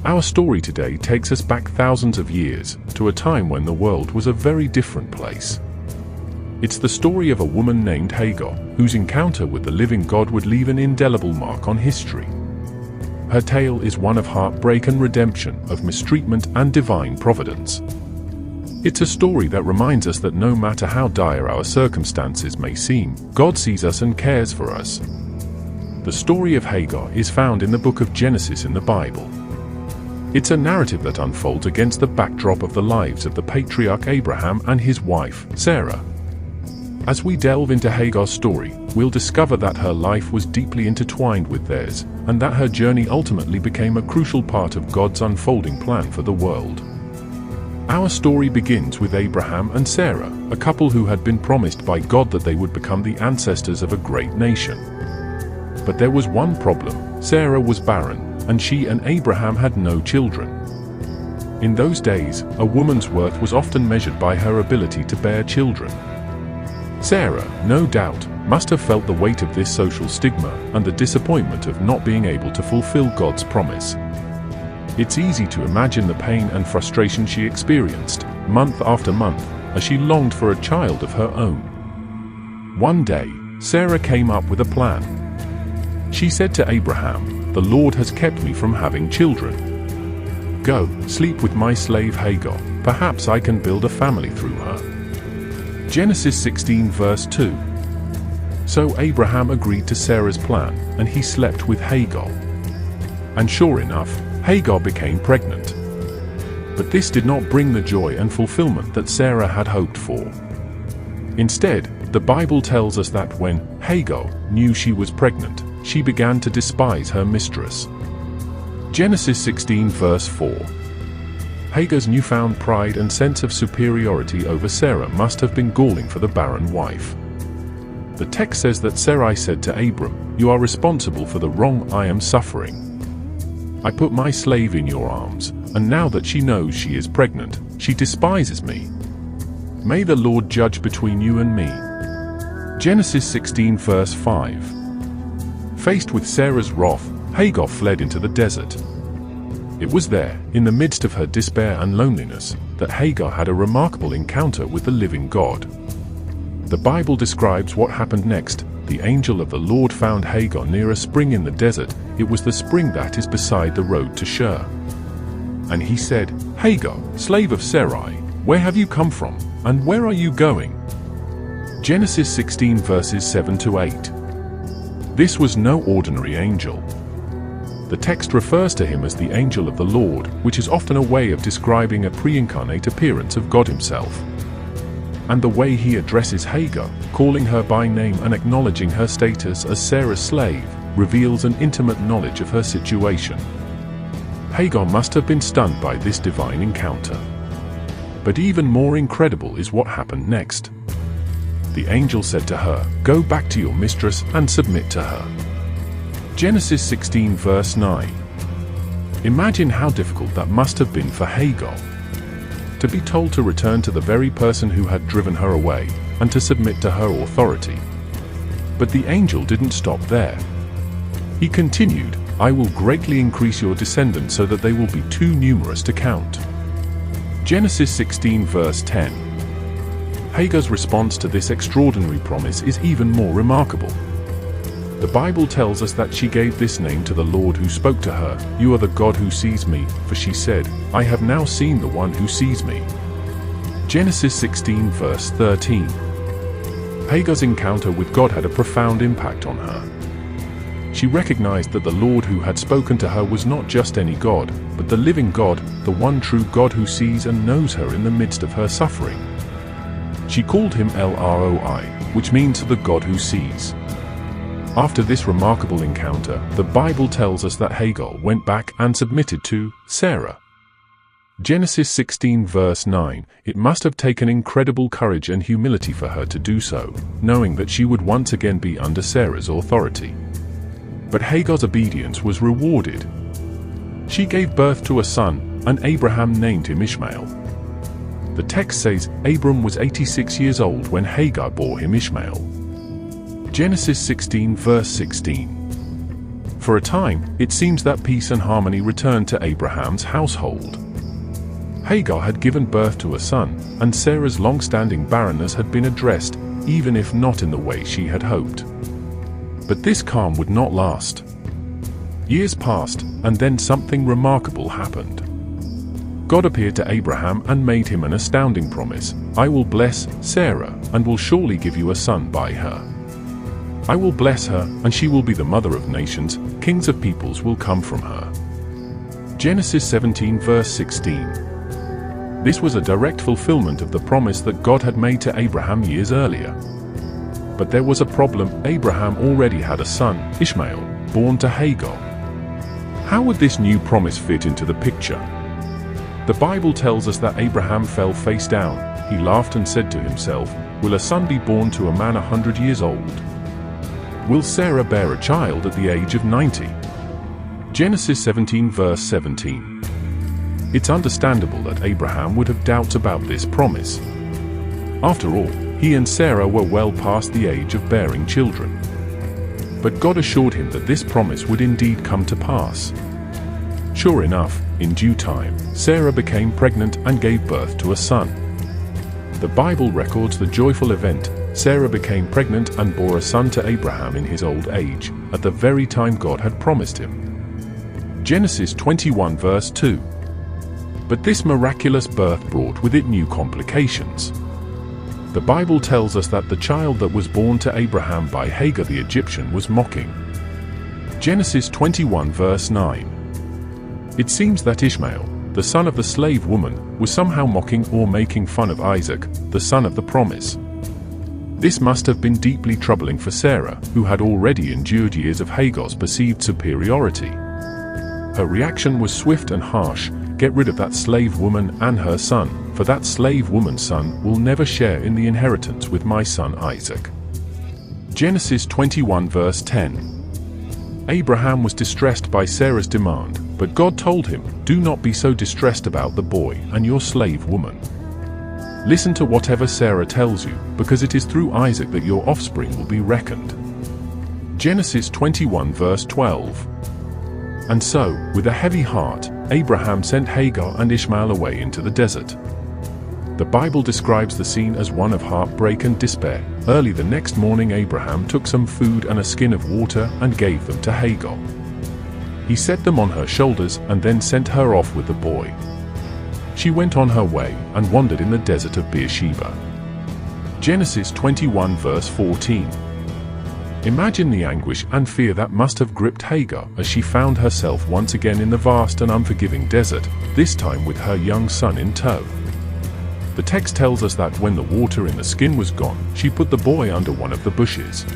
Our story today takes us back thousands of years, to a time when the world was a very different place. It's the story of a woman named Hagar, whose encounter with the living God would leave an indelible mark on history. Her tale is one of heartbreak and redemption, of mistreatment and divine providence. It's a story that reminds us that no matter how dire our circumstances may seem, God sees us and cares for us. The story of Hagar is found in the book of Genesis in the Bible. It's a narrative that unfolds against the backdrop of the lives of the patriarch Abraham and his wife, Sarah. As we delve into Hagar's story, we'll discover that her life was deeply intertwined with theirs, and that her journey ultimately became a crucial part of God's unfolding plan for the world. Our story begins with Abraham and Sarah, a couple who had been promised by God that they would become the ancestors of a great nation. But there was one problem: Sarah was barren, and she and Abraham had no children. In those days, a woman's worth was often measured by her ability to bear children. Sarah, no doubt, must have felt the weight of this social stigma and the disappointment of not being able to fulfill God's promise. It's easy to imagine the pain and frustration she experienced, month after month, as she longed for a child of her own. One day, Sarah came up with a plan. She said to Abraham, "The Lord has kept me from having children. Go, sleep with my slave Hagar. Perhaps I can build a family through her." Genesis 16 verse 2. So Abraham agreed to Sarah's plan, and he slept with Hagar. And sure enough, Hagar became pregnant. But this did not bring the joy and fulfillment that Sarah had hoped for. Instead, the Bible tells us that when Hagar knew she was pregnant, she began to despise her mistress. Genesis 16 verse 4. Hagar's newfound pride and sense of superiority over Sarah must have been galling for the barren wife. The text says that Sarai said to Abram, "You are responsible for the wrong I am suffering. I put my slave in your arms, and now that she knows she is pregnant, she despises me. May the Lord judge between you and me." Genesis 16 verse 5. Faced with Sarah's wrath, Hagar fled into the desert. It was there, in the midst of her despair and loneliness, that Hagar had a remarkable encounter with the living God. The Bible describes what happened next. The angel of the Lord found Hagar near a spring in the desert. It was the spring that is beside the road to Shur. And he said, "Hagar, slave of Sarai, where have you come from, and where are you going?" Genesis 16 verses 7 to 8. This was no ordinary angel. The text refers to him as the angel of the Lord, which is often a way of describing a pre-incarnate appearance of God himself. And the way he addresses Hagar, calling her by name and acknowledging her status as Sarah's slave, reveals an intimate knowledge of her situation. Hagar must have been stunned by this divine encounter. But even more incredible is what happened next. The angel said to her, "Go back to your mistress and submit to her." Genesis 16 verse 9. Imagine how difficult that must have been for Hagar. To be told to return to the very person who had driven her away, and to submit to her authority. But the angel didn't stop there. He continued, "I will greatly increase your descendants so that they will be too numerous to count." Genesis 16 verse 10. Hagar's response to this extraordinary promise is even more remarkable. The Bible tells us that she gave this name to the Lord who spoke to her, "You are the God who sees me," for she said, "I have now seen the one who sees me." Genesis 16 verse 13. Hagar's encounter with God had a profound impact on her. She recognized that the Lord who had spoken to her was not just any God, but the living God, the one true God who sees and knows her in the midst of her suffering. She called him El ROI, which means the God who sees. After this remarkable encounter, the Bible tells us that Hagar went back and submitted to Sarah. Genesis 16 verse 9. It must have taken incredible courage and humility for her to do so, knowing that she would once again be under Sarah's authority. But Hagar's obedience was rewarded. She gave birth to a son, and Abraham named him Ishmael. The text says Abram was 86 years old when Hagar bore him Ishmael. Genesis 16 verse 16. For a time, it seems that peace and harmony returned to Abraham's household. Hagar had given birth to a son, and Sarah's long-standing barrenness had been addressed, even if not in the way she had hoped. But this calm would not last. Years passed, and then something remarkable happened. God appeared to Abraham and made him an astounding promise. "I will bless Sarah, and will surely give you a son by her. I will bless her, and she will be the mother of nations, kings of peoples will come from her." Genesis 17 verse 16. This was a direct fulfillment of the promise that God had made to Abraham years earlier. But there was a problem. Abraham already had a son, Ishmael, born to Hagar. How would this new promise fit into the picture? The Bible tells us that Abraham fell face down. He laughed and said to himself, "Will a son be born to a man 100 years old? Will Sarah bear a child at the age of 90? Genesis 17 verse 17. It's understandable that Abraham would have doubts about this promise. After all, he and Sarah were well past the age of bearing children. But God assured him that this promise would indeed come to pass. Sure enough, in due time, Sarah became pregnant and gave birth to a son. The Bible records the joyful event. Sarah became pregnant and bore a son to Abraham in his old age, at the very time God had promised him. Genesis 21 verse 2. But this miraculous birth brought with it new complications. The Bible tells us that the child that was born to Abraham by Hagar the Egyptian was mocking. Genesis 21 verse 9. It seems that Ishmael, the son of the slave woman, was somehow mocking or making fun of Isaac, the son of the promise. This must have been deeply troubling for Sarah, who had already endured years of Hagar's perceived superiority. Her reaction was swift and harsh. "Get rid of that slave woman and her son, for that slave woman's son will never share in the inheritance with my son Isaac." Genesis 21 verse 10. Abraham was distressed by Sarah's demand, but God told him, "Do not be so distressed about the boy and your slave woman. Listen to whatever Sarah tells you, because it is through Isaac that your offspring will be reckoned." Genesis 21 verse 12. And so, with a heavy heart, Abraham sent Hagar and Ishmael away into the desert. The Bible describes the scene as one of heartbreak and despair. Early the next morning, Abraham took some food and a skin of water and gave them to Hagar. He set them on her shoulders and then sent her off with the boy. She went on her way and wandered in the desert of Beersheba. Genesis 21 verse 14. Imagine the anguish and fear that must have gripped Hagar as she found herself once again in the vast and unforgiving desert, this time with her young son in tow. The text tells us that when the water in the skin was gone, she put the boy under one of the bushes.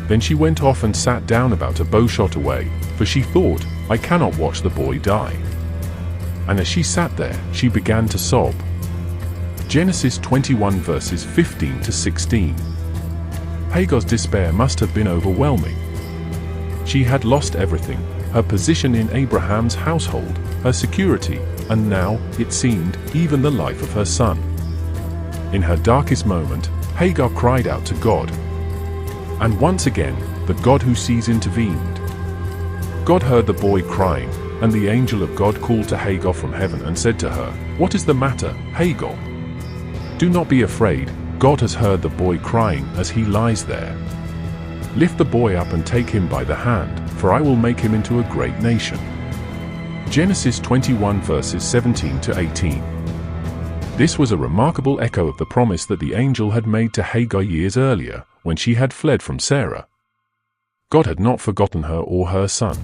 Then she went off and sat down about a bowshot away, for she thought, "I cannot watch the boy die." And as she sat there, she began to sob. Genesis 21 verses 15 to 16. Hagar's despair must have been overwhelming. She had lost everything, her position in Abraham's household, her security, and now, it seemed, even the life of her son. In her darkest moment, Hagar cried out to God. And once again, the God who sees intervened. God heard the boy crying, and the angel of God called to Hagar from heaven and said to her, "What is the matter, Hagar? Do not be afraid. God has heard the boy crying as he lies there. Lift the boy up and take him by the hand, for I will make him into a great nation." Genesis 21 verses 17 to 18. This was a remarkable echo of the promise that the angel had made to Hagar years earlier, when she had fled from Sarah. God had not forgotten her or her son.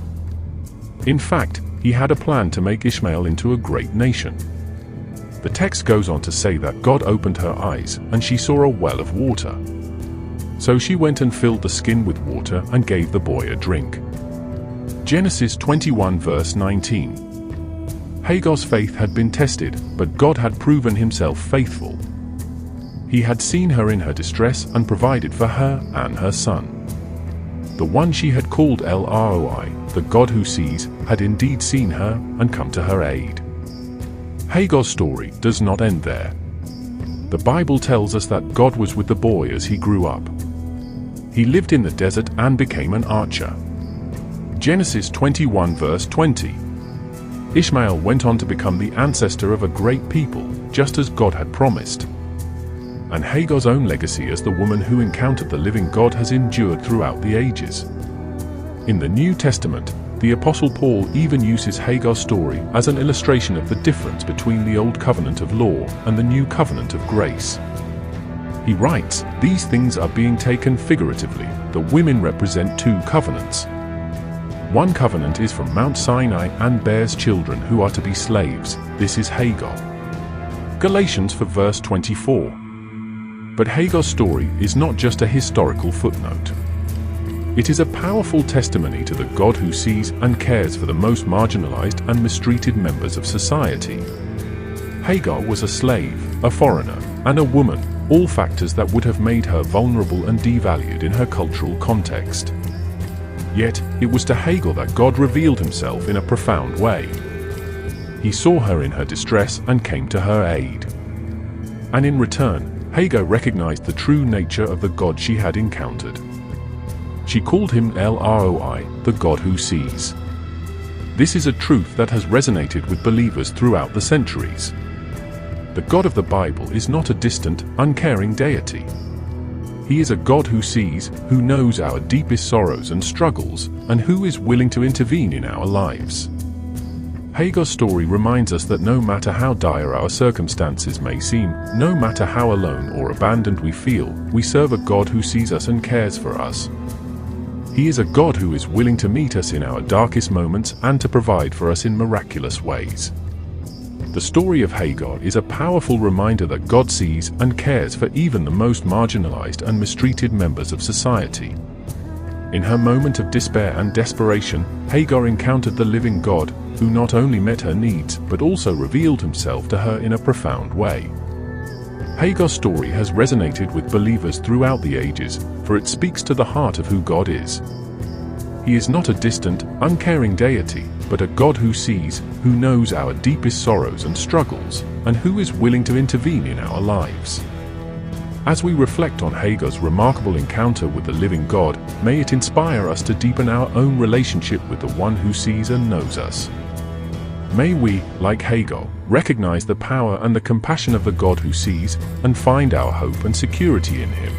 In fact, he had a plan to make Ishmael into a great nation. The text goes on to say that God opened her eyes, and she saw a well of water. So she went and filled the skin with water and gave the boy a drink. Genesis 21 verse 19. Hagar's faith had been tested, but God had proven himself faithful. He had seen her in her distress and provided for her and her son. The one she had called ROI, the God who sees, had indeed seen her and come to her aid. Hagar's story does not end there. The Bible tells us that God was with the boy as he grew up. He lived in the desert and became an archer. Genesis 21 verse 20. Ishmael went on to become the ancestor of a great people, just as God had promised. And Hagar's own legacy as the woman who encountered the living God has endured throughout the ages. In the New Testament, the Apostle Paul even uses Hagar's story as an illustration of the difference between the Old Covenant of law and the New Covenant of grace. He writes, "These things are being taken figuratively. The women represent two covenants. One covenant is from Mount Sinai and bears children who are to be slaves. This is Hagar." Galatians 4 verse 24. But Hagar's story is not just a historical footnote. It is a powerful testimony to the God who sees and cares for the most marginalized and mistreated members of society. Hagar was a slave, a foreigner, and a woman, all factors that would have made her vulnerable and devalued in her cultural context. Yet, it was to Hagar that God revealed himself in a profound way. He saw her in her distress and came to her aid. And in return, Hagar recognized the true nature of the God she had encountered. She called him ROI, the God who sees. This is a truth that has resonated with believers throughout the centuries. The God of the Bible is not a distant, uncaring deity. He is a God who sees, who knows our deepest sorrows and struggles, and who is willing to intervene in our lives. Hagar's story reminds us that no matter how dire our circumstances may seem, no matter how alone or abandoned we feel, we serve a God who sees us and cares for us. He is a God who is willing to meet us in our darkest moments and to provide for us in miraculous ways. The story of Hagar is a powerful reminder that God sees and cares for even the most marginalized and mistreated members of society. In her moment of despair and desperation, Hagar encountered the living God, who not only met her needs but also revealed himself to her in a profound way. Hagar's story has resonated with believers throughout the ages, for it speaks to the heart of who God is. He is not a distant, uncaring deity, but a God who sees, who knows our deepest sorrows and struggles, and who is willing to intervene in our lives. As we reflect on Hagar's remarkable encounter with the living God, may it inspire us to deepen our own relationship with the one who sees and knows us. May we, like Hagar, recognize the power and the compassion of the God who sees, and find our hope and security in him.